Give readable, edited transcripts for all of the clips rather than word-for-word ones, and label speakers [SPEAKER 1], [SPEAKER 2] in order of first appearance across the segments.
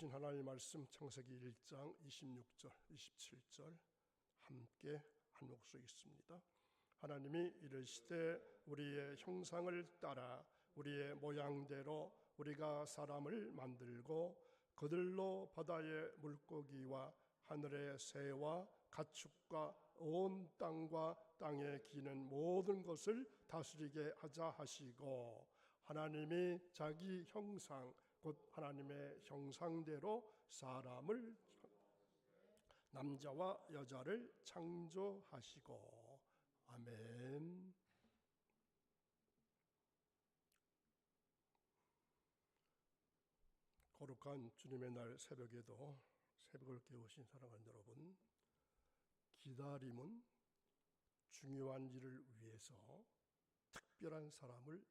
[SPEAKER 1] 주신 하나님의 말씀 창세기 1장 26절 27절 함께 한 목소리 있습니다. 하나님이 이르시되 우리의 형상을 따라 우리의 모양대로 우리가 사람을 만들고 그들로 바다의 물고기와 하늘의 새와 가축과 온 땅과 땅에 기는 모든 것을 다스리게 하자 하시고, 하나님이 자기 형상 곧 하나님의 형상대로 사람을 남자와 여자를 창조하시고. 아멘. 거룩한 주님의 날 새벽에도 새벽을 깨우신 사랑하는 여러분, 기다림은 중요한 일을 위해서 특별한 사람을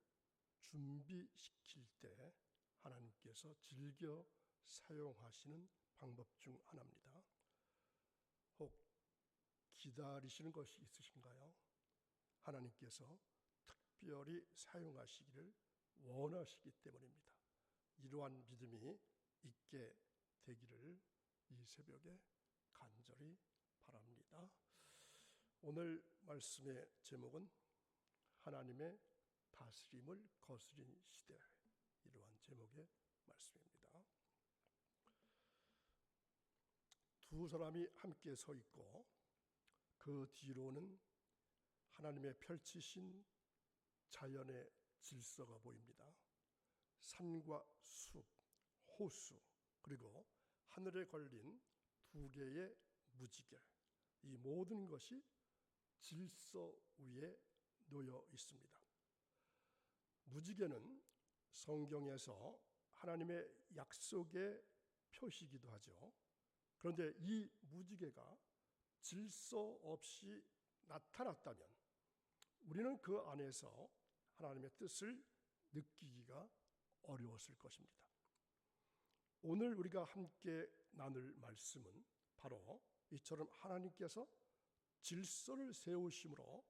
[SPEAKER 1] 준비시킬 때 하나님께서 즐겨 사용하시는 방법 중 하나입니다. 혹 기다리시는 것이 있으신가요? 하나님께서 특별히 사용하시기를 원하시기 때문입니다. 이러한 믿음이 있게 되기를 이 새벽에 간절히 바랍니다. 오늘 말씀의 제목은 하나님의 다스림을 거스린 시대, 이러한 제목의 말씀입니다. 두 사람이 함께 서 있고 그 뒤로는 하나님의 펼치신 자연의 질서가 보입니다. 산과 숲, 호수, 그리고 하늘에 걸린 두 개의 무지개, 이 모든 것이 질서 위에 놓여 있습니다. 무지개는 성경에서 하나님의 약속의 표시이기도 하죠. 그런데 이 무지개가 질서 없이 나타났다면 우리는 그 안에서 하나님의 뜻을 느끼기가 어려웠을 것입니다. 오늘 우리가 함께 나눌 말씀은 바로 이처럼 하나님께서 질서를 세우심으로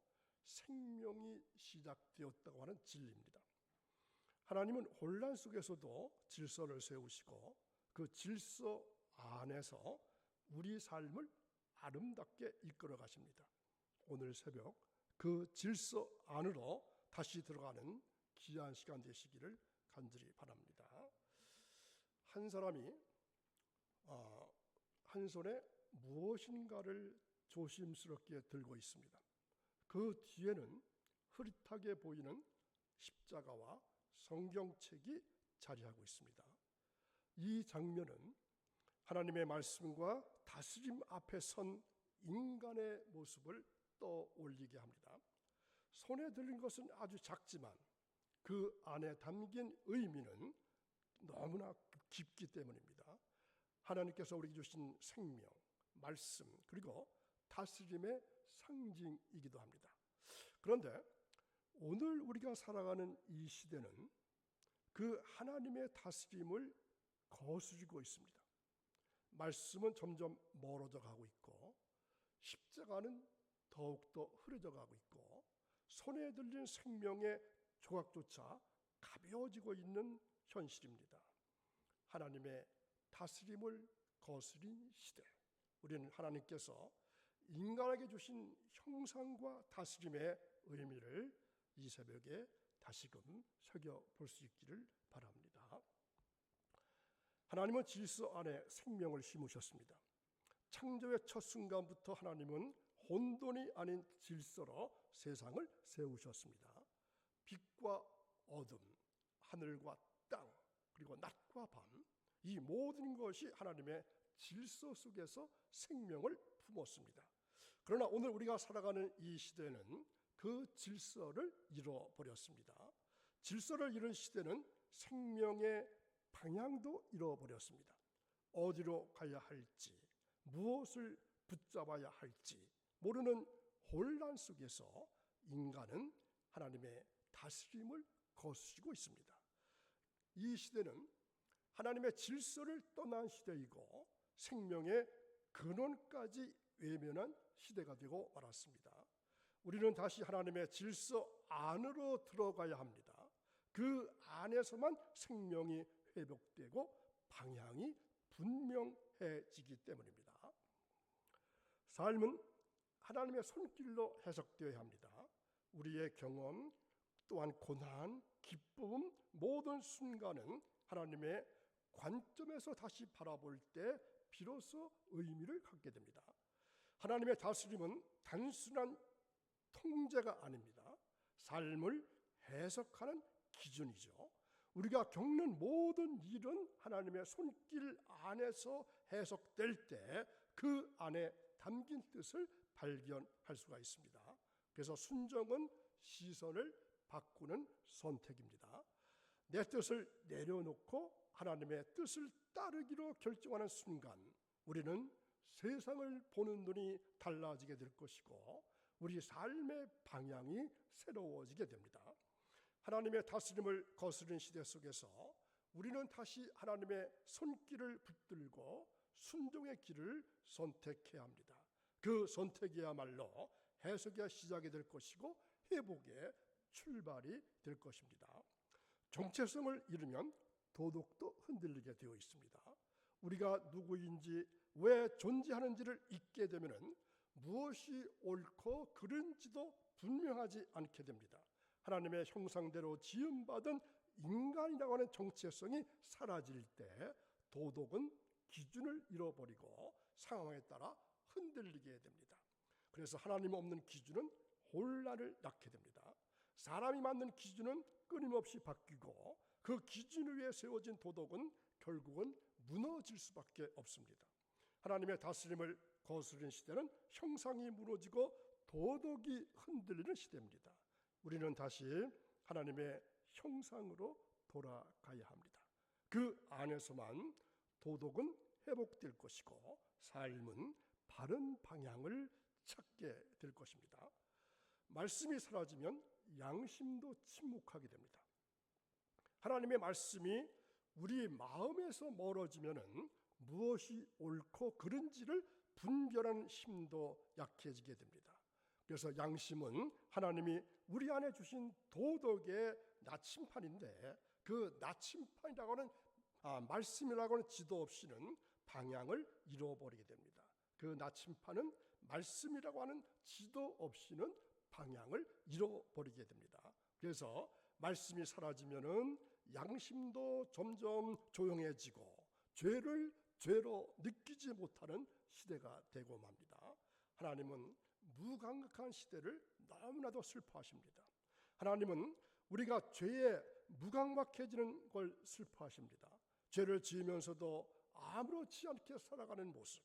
[SPEAKER 1] 생명이 시작되었다고 하는 진리입니다. 하나님은 혼란 속에서도 질서를 세우시고 그 질서 안에서 우리 삶을 아름답게 이끌어 가십니다. 오늘 새벽 그 질서 안으로 다시 들어가는 귀한 시간 되시기를 간절히 바랍니다. 한 사람이 한 손에 무엇인가를 조심스럽게 들고 있습니다. 그 뒤에는 흐릿하게 보이는 십자가와 성경책이 자리하고 있습니다. 이 장면은 하나님의 말씀과 다스림 앞에 선 인간의 모습을 떠올리게 합니다. 손에 들린 것은 아주 작지만 그 안에 담긴 의미는 너무나 깊기 때문입니다. 하나님께서 우리에게 주신 생명, 말씀, 그리고 다스림의 상징이기도 합니다. 그런데 오늘 우리가 살아가는 이 시대는 그 하나님의 다스림을 거스르고 있습니다. 말씀은 점점 멀어져 가고 있고 십자가는 더욱더 흐려져 가고 있고 손에 들린 생명의 조각조차 가벼워지고 있는 현실입니다. 하나님의 다스림을 거스린 시대, 우리는 하나님께서 인간에게 주신 형상과 다스림의 의미를 이 새벽에 다시금 새겨볼 수 있기를 바랍니다. 하나님은 질서 안에 생명을 심으셨습니다. 창조의 첫 순간부터 하나님은 혼돈이 아닌 질서로 세상을 세우셨습니다. 빛과 어둠, 하늘과 땅, 그리고 낮과 밤, 이 모든 것이 하나님의 질서 속에서 생명을 품었습니다. 그러나 오늘 우리가 살아가는 이 시대는 그 질서를 잃어버렸습니다. 질서를 잃은 시대는 생명의 방향도 잃어버렸습니다. 어디로 가야 할지, 무엇을 붙잡아야 할지 모르는 혼란 속에서 인간은 하나님의 다스림을 거스르고 있습니다. 이 시대는 하나님의 질서를 떠난 시대이고 생명의 근원까지 외면한 시대가 되고 말았습니다. 우리는 다시 하나님의 질서 안으로 들어가야 합니다. 그 안에서만 생명이 회복되고 방향이 분명해지기 때문입니다. 삶은 하나님의 손길로 해석되어야 합니다. 우리의 경험 또한 고난, 기쁨 모든 순간은 하나님의 관점에서 다시 바라볼 때 비로소 의미를 갖게 됩니다. 하나님의 다스림은 단순한 통제가 아닙니다. 삶을 해석하는 기준이죠. 우리가 겪는 모든 일은 하나님의 손길 안에서 해석될 때 그 안에 담긴 뜻을 발견할 수가 있습니다. 그래서 순종은 시선을 바꾸는 선택입니다. 내 뜻을 내려놓고 하나님의 뜻을 따르기로 결정하는 순간 우리는 세상을 보는 눈이 달라지게 될 것이고 우리 삶의 방향이 새로워지게 됩니다. 하나님의 다스림을 거스르는 시대 속에서 우리는 다시 하나님의 손길을 붙들고 순종의 길을 선택해야 합니다. 그 선택이야말로 해석의 시작이 될 것이고 회복의 출발이 될 것입니다. 정체성을 잃으면 도덕도 흔들리게 되어 있습니다. 우리가 누구인지 왜 존재하는지를 잊게 되면 무엇이 옳고 그른지도 분명하지 않게 됩니다. 하나님의 형상대로 지음받은 인간이라고 하는 정체성이 사라질 때 도덕은 기준을 잃어버리고 상황에 따라 흔들리게 됩니다. 그래서 하나님 없는 기준은 혼란을 낳게 됩니다. 사람이 만든 기준은 끊임없이 바뀌고 그 기준 위에 세워진 도덕은 결국은 무너질 수밖에 없습니다. 하나님의 다스림을 거스르는 시대는 형상이 무너지고 도덕이 흔들리는 시대입니다. 우리는 다시 하나님의 형상으로 돌아가야 합니다. 그 안에서만 도덕은 회복될 것이고 삶은 바른 방향을 찾게 될 것입니다. 말씀이 사라지면 양심도 침묵하게 됩니다. 하나님의 말씀이 우리 마음에서 멀어지면은 무엇이 옳고 그른지를 분별하는 힘도 약해지게 됩니다. 그래서 양심은 하나님이 우리 안에 주신 도덕의 나침판인데 그 나침판이라고 하는 말씀이라고 하는 지도 없이는 방향을 잃어버리게 됩니다. 그 나침판은 말씀이라고 하는 지도 없이는 방향을 잃어버리게 됩니다. 그래서 말씀이 사라지면은 양심도 점점 조용해지고 죄를 죄로 느끼지 못하는 시대가 되고 맙니다. 하나님은 무감각한 시대를 너무나도 슬퍼하십니다. 하나님은 우리가 죄에 무감각해지는 걸 슬퍼하십니다. 죄를 지으면서도 아무렇지 않게 살아가는 모습,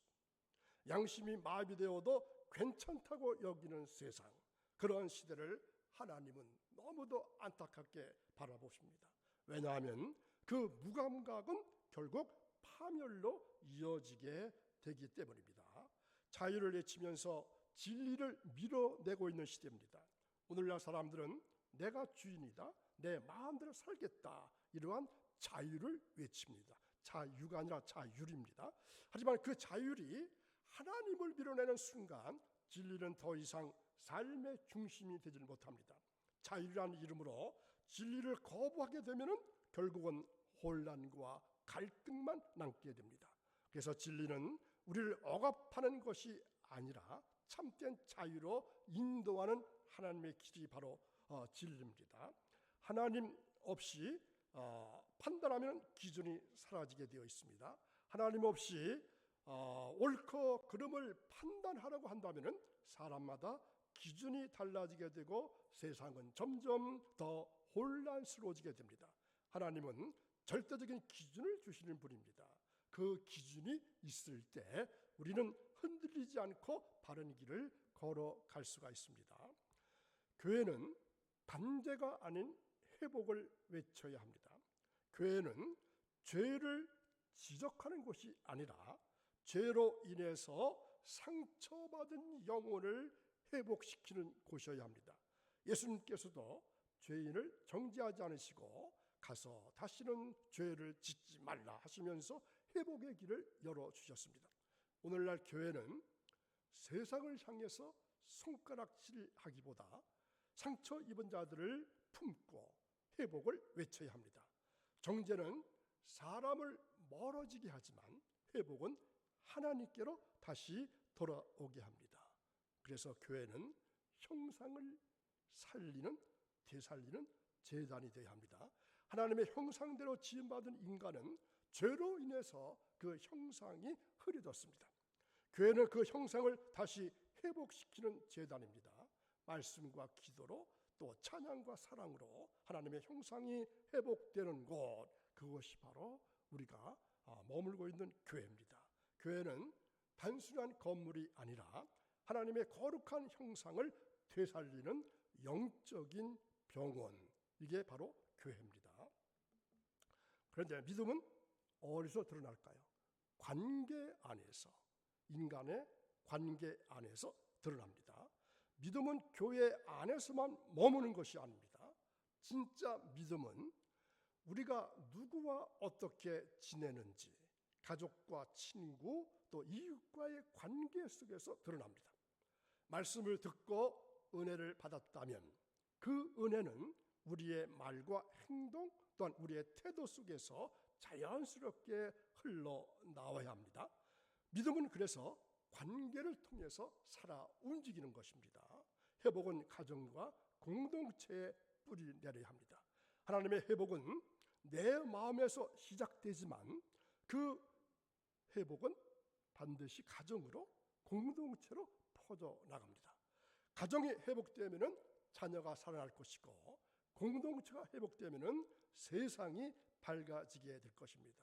[SPEAKER 1] 양심이 마비되어도 괜찮다고 여기는 세상, 그러한 시대를 하나님은 너무도 안타깝게 바라보십니다. 왜냐하면 그 무감각은 결국 파멸로 이어지게 되기 때문입니다. 자유를 외치면서 진리를 밀어내고 있는 시대입니다. 오늘날 사람들은 내가 주인이다, 내 마음대로 살겠다, 이러한 자유를 외칩니다. 자유가 아니라 자율입니다. 하지만 그 자율이 하나님을 밀어내는 순간 진리는 더 이상 삶의 중심이 되지 못합니다. 자유라는 이름으로 진리를 거부하게 되면 결국은 혼란과 갈등만 남게 됩니다. 그래서 진리는 우리를 억압하는 것이 아니라 참된 자유로 인도하는 하나님의 길이 바로 진리입니다. 하나님 없이 판단하면 기준이 사라지게 되어 있습니다. 하나님 없이 옳고 그름을 판단하려고 한다면 사람마다 기준이 달라지게 되고 세상은 점점 더 혼란스러워지게 됩니다. 하나님은 절대적인 기준을 주시는 분입니다. 그 기준이 있을 때 우리는 흔들리지 않고 바른 길을 걸어갈 수가 있습니다. 교회는 단죄가 아닌 회복을 외쳐야 합니다. 교회는 죄를 지적하는 곳이 아니라 죄로 인해서 상처받은 영혼을 회복시키는 곳이어야 합니다. 예수님께서도 죄인을 정죄하지 않으시고 가서 다시는 죄를 짓지 말라 하시면서 회복의 길을 열어주셨습니다. 오늘날 교회는 세상을 향해서 손가락질하기보다 상처 입은 자들을 품고 회복을 외쳐야 합니다. 정죄는 사람을 멀어지게 하지만 회복은 하나님께로 다시 돌아오게 합니다. 그래서 교회는 형상을 살리는, 되살리는 제단이 되어야 합니다. 하나님의 형상대로 지음받은 인간은 죄로 인해서 그 형상이 흐려졌습니다. 교회는 그 형상을 다시 회복시키는 제단입니다. 말씀과 기도로 또 찬양과 사랑으로 하나님의 형상이 회복되는 곳, 그것이 바로 우리가 머물고 있는 교회입니다. 교회는 단순한 건물이 아니라 하나님의 거룩한 형상을 되살리는 영적인 병원, 이게 바로 교회입니다. 그런데 믿음은 어디서 드러날까요? 관계 안에서, 인간의 관계 안에서 드러납니다. 믿음은 교회 안에서만 머무는 것이 아닙니다. 진짜 믿음은 우리가 누구와 어떻게 지내는지, 가족과 친구 또 이웃과의 관계 속에서 드러납니다. 말씀을 듣고 은혜를 받았다면 그 은혜는 우리의 말과 행동 또한 우리의 태도 속에서 자연스럽게 흘러나와야 합니다. 믿음은 그래서 관계를 통해서 살아 움직이는 것입니다. 회복은 가정과 공동체에 뿌리 내려야 합니다. 하나님의 회복은 내 마음에서 시작되지만 그 회복은 반드시 가정으로, 공동체로 퍼져나갑니다. 가정이 회복되면 자녀가 살아날 것이고, 공동체가 회복되면 세상이 밝아지게 될 것입니다.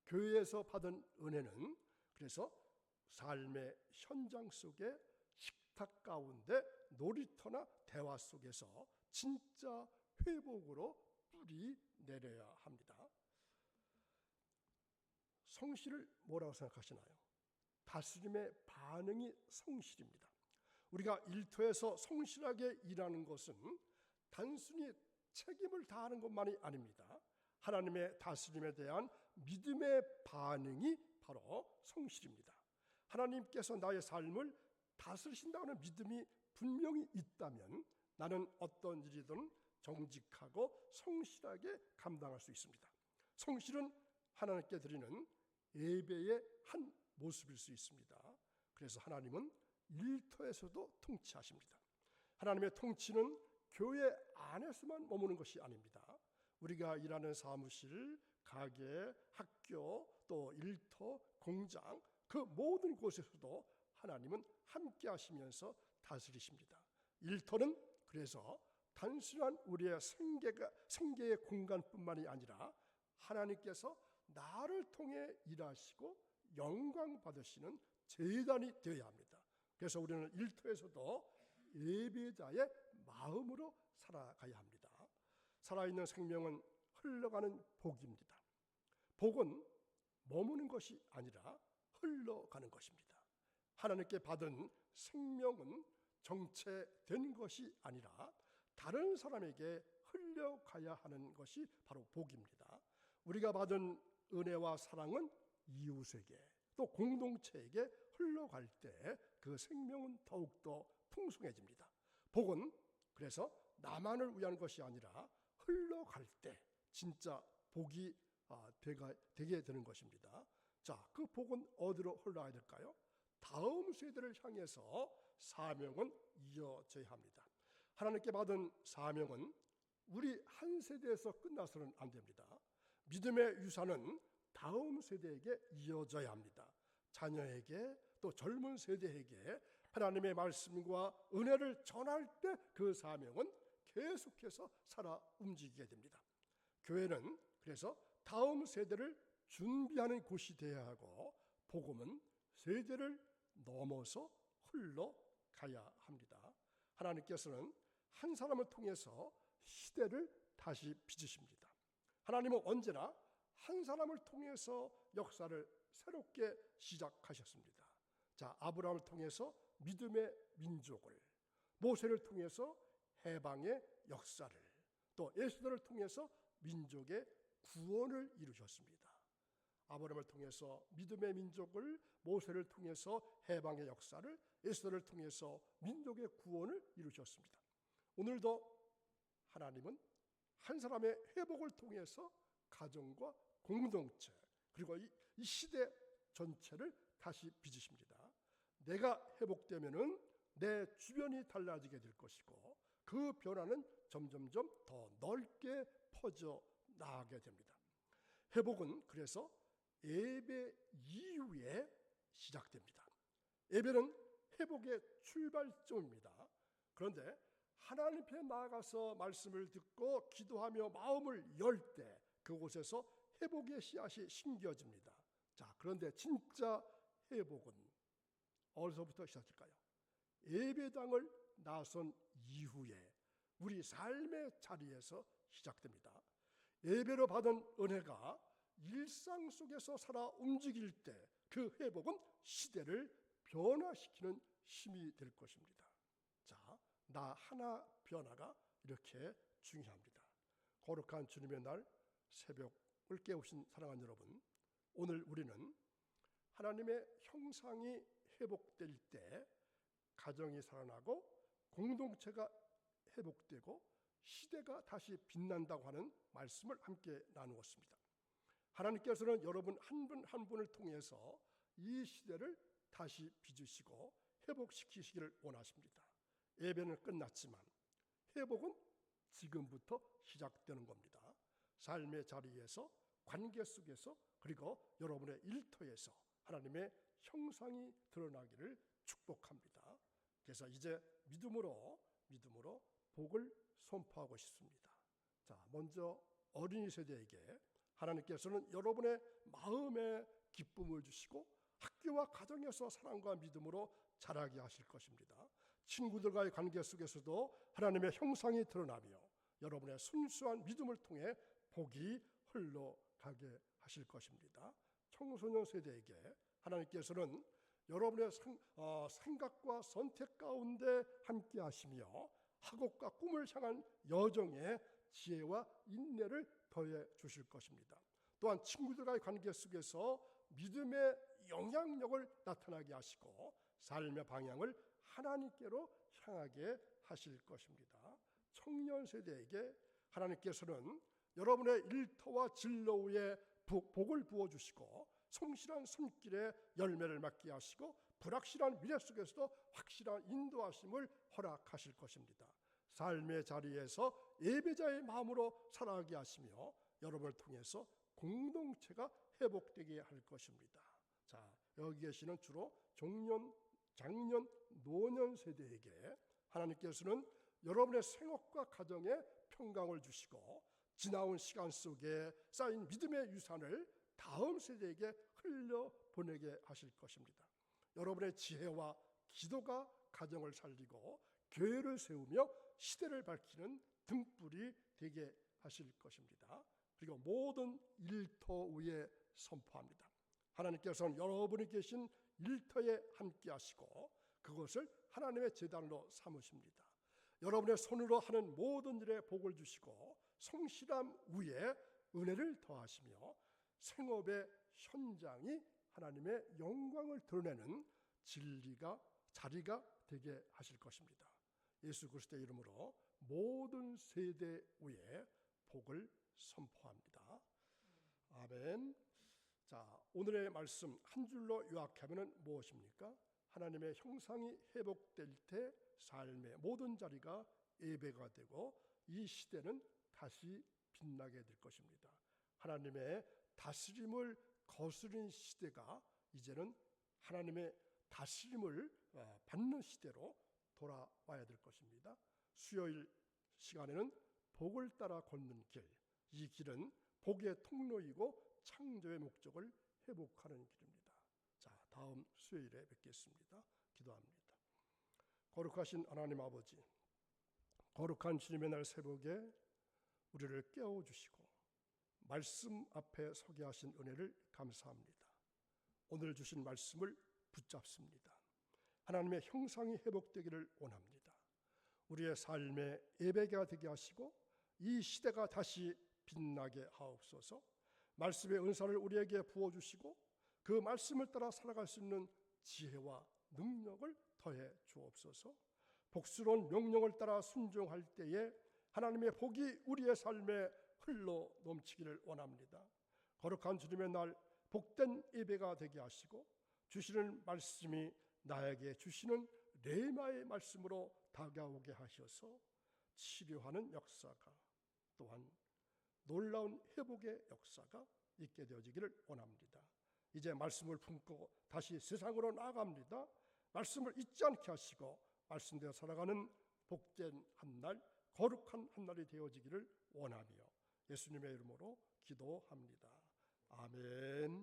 [SPEAKER 1] 교회에서 받은 은혜는 그래서 삶의 현장 속에, 식탁 가운데, 놀이터나 대화 속에서 진짜 회복으로 뿌리 내려야 합니다. 성실을 뭐라고 생각하시나요? 다스림의 반응이 성실입니다. 우리가 일터에서 성실하게 일하는 것은 단순히 책임을 다하는 것만이 아닙니다. 하나님의 다스림에 대한 믿음의 반응이 바로 성실입니다. 하나님께서 나의 삶을 다스리신다는 믿음이 분명히 있다면 나는 어떤 일이든 정직하고 성실하게 감당할 수 있습니다. 성실은 하나님께 드리는 예배의 한 모습일 수 있습니다. 그래서 하나님은 일터에서도 통치하십니다. 하나님의 통치는 교회 안에서만 머무는 것이 아닙니다. 우리가 일하는 사무실, 가게, 학교, 또 일터, 공장, 그 모든 곳에서도 하나님은 함께 하시면서 다스리십니다. 일터는 그래서 단순한 우리의 생계의 공간뿐만이 아니라 하나님께서 나를 통해 일하시고 영광 받으시는 제단이 되어야 합니다. 그래서 우리는 일터에서도 예배자의 마음으로 살아가야 합니다. 살아있는 생명은 흘러가는 복입니다. 복은 머무는 것이 아니라 흘러가는 것입니다. 하나님께 받은 생명은 정체된 것이 아니라 다른 사람에게 흘러가야 하는 것이 바로 복입니다. 우리가 받은 은혜와 사랑은 이웃에게 또 공동체에게 흘러갈 때 그 생명은 더욱더 풍성해집니다. 복은 그래서 나만을 위한 것이 아니라 흘러갈 때 진짜 복이 되게 되는 것입니다. 자, 그 복은 어디로 흘러가야 될까요? 다음 세대를 향해서 사명은 이어져야 합니다. 하나님께 받은 사명은 우리 한 세대에서 끝나서는 안 됩니다. 믿음의 유산은 다음 세대에게 이어져야 합니다. 자녀에게 또 젊은 세대에게 하나님의 말씀과 은혜를 전할 때 그 사명은 계속해서 살아 움직이게 됩니다. 교회는 그래서 다음 세대를 준비하는 곳이 되어야 하고 복음은 세대를 넘어서 흘러가야 합니다. 하나님께서는 한 사람을 통해서 시대를 다시 빚으십니다. 하나님은 언제나 한 사람을 통해서 역사를 새롭게 시작하셨습니다. 자, 아브라함을 통해서 믿음의 민족을, 모세를 통해서 해방의 역사를, 또 에스더를 통해서 민족의 구원을 이루셨습니다. 아브라함을 통해서 믿음의 민족을, 모세를 통해서 해방의 역사를, 에스더를 통해서 민족의 구원을 이루셨습니다. 오늘도 하나님은 한 사람의 회복을 통해서 가정과 공동체 그리고 이 시대 전체를 다시 빚으십니다. 내가 회복되면은 내 주변이 달라지게 될 것이고 그 변화는 점점점 더 넓게 퍼져 나가게 됩니다. 회복은 그래서 예배 이후에 시작됩니다. 예배는 회복의 출발점입니다. 그런데 하나님 앞에 나아가서 말씀을 듣고 기도하며 마음을 열 때 그곳에서 회복의 씨앗이 심겨집니다. 자, 그런데 진짜 회복은 어디서부터 시작될까요? 예배당을 나선 이후에 우리 삶의 자리에서 시작됩니다. 예배로 받은 은혜가 일상 속에서 살아 움직일 때 그 회복은 시대를 변화시키는 힘이 될 것입니다. 자, 나 하나 변화가 이렇게 중요합니다. 거룩한 주님의 날 새벽을 깨우신 사랑하는 여러분, 오늘 우리는 하나님의 형상이 회복될 때 가정이 살아나고 공동체가 회복되고 시대가 다시 빛난다고 하는 말씀을 함께 나누었습니다. 하나님께서는 여러분 한 분 한 분을 통해서 이 시대를 다시 빚으시고 회복시키시기를 원하십니다. 예배는 끝났지만 회복은 지금부터 시작되는 겁니다. 삶의 자리에서, 관계 속에서, 그리고 여러분의 일터에서 하나님의 형상이 드러나기를 축복합니다. 그래서 이제 믿음으로 복을 선포하고 싶습니다. 자, 먼저 어린이 세대에게 하나님께서는 여러분의 마음에 기쁨을 주시고 학교와 가정에서 사랑과 믿음으로 자라게 하실 것입니다. 친구들과의 관계 속에서도 하나님의 형상이 드러나며 여러분의 순수한 믿음을 통해 복이 흘러가게 하실 것입니다. 청소년 세대에게 하나님께서는 여러분의 생각과 선택 가운데 함께 하시며 학업과 꿈을 향한 여정에 지혜와 인내를 더해 주실 것입니다. 또한 친구들과의 관계 속에서 믿음의 영향력을 나타나게 하시고 삶의 방향을 하나님께로 향하게 하실 것입니다. 청년 세대에게 하나님께서는 여러분의 일터와 진로 위에 복을 부어주시고 성실한 손길에 열매를 맺게 하시고 불확실한 미래 속에서도 확실한 인도하심을 허락하실 것입니다. 삶의 자리에서 예배자의 마음으로 살아가게 하시며 여러분을 통해서 공동체가 회복되게 할 것입니다. 자, 여기 계시는 주로 중년, 장년, 노년 세대에게 하나님께서는 여러분의 생업과 가정에 평강을 주시고 지나온 시간 속에 쌓인 믿음의 유산을 다음 세대에게 흘려보내게 하실 것입니다. 여러분의 지혜와 기도가 가정을 살리고 교회를 세우며 시대를 밝히는 등불이 되게 하실 것입니다. 그리고 모든 일터 위에 선포합니다. 하나님께서는 여러분이 계신 일터에 함께 하시고 그것을 하나님의 제단으로 삼으십니다. 여러분의 손으로 하는 모든 일에 복을 주시고 성실함 위에 은혜를 더하시며 생업의 현장이 하나님의 영광을 드러내는 진리가 자리가 되게 하실 것입니다. 예수 그리스도의 이름으로 모든 세대 위에 복을 선포합니다. 아멘. 자, 오늘의 말씀 한 줄로 요약하면 무엇입니까? 하나님의 형상이 회복될 때 삶의 모든 자리가 예배가 되고 이 시대는 다시 빛나게 될 것입니다. 하나님의 다스림을 거스른 시대가 이제는 하나님의 다스림을 받는 시대로 돌아와야 될 것입니다. 수요일 시간에는 복을 따라 걷는 길, 이 길은 복의 통로이고 창조의 목적을 회복하는 길입니다. 자, 다음 수요일에 뵙겠습니다. 기도합니다. 거룩하신 하나님 아버지, 거룩한 주님의 날 새벽에 우리를 깨워주시고 말씀 앞에 서게 하신 은혜를 감사합니다. 오늘 주신 말씀을 붙잡습니다. 하나님의 형상이 회복되기를 원합니다. 우리의 삶의 예배가 되게 하시고 이 시대가 다시 빛나게 하옵소서. 말씀의 은사를 우리에게 부어주시고 그 말씀을 따라 살아갈 수 있는 지혜와 능력을 더해 주옵소서. 복스러운 명령을 따라 순종할 때에 하나님의 복이 우리의 삶에 흘러 넘치기를 원합니다. 거룩한 주님의 날 복된 예배가 되게 하시고 주시는 말씀이 나에게 주시는 레마의 말씀으로 다가오게 하셔서 치료하는 역사가 또한 놀라운 회복의 역사가 있게 되어지기를 원합니다. 이제 말씀을 품고 다시 세상으로 나아갑니다. 말씀을 잊지 않게 하시고 말씀대로 살아가는 복된 한날, 거룩한 한날이 되어지기를 원하며 예수님의 이름으로 기도합니다. 아멘.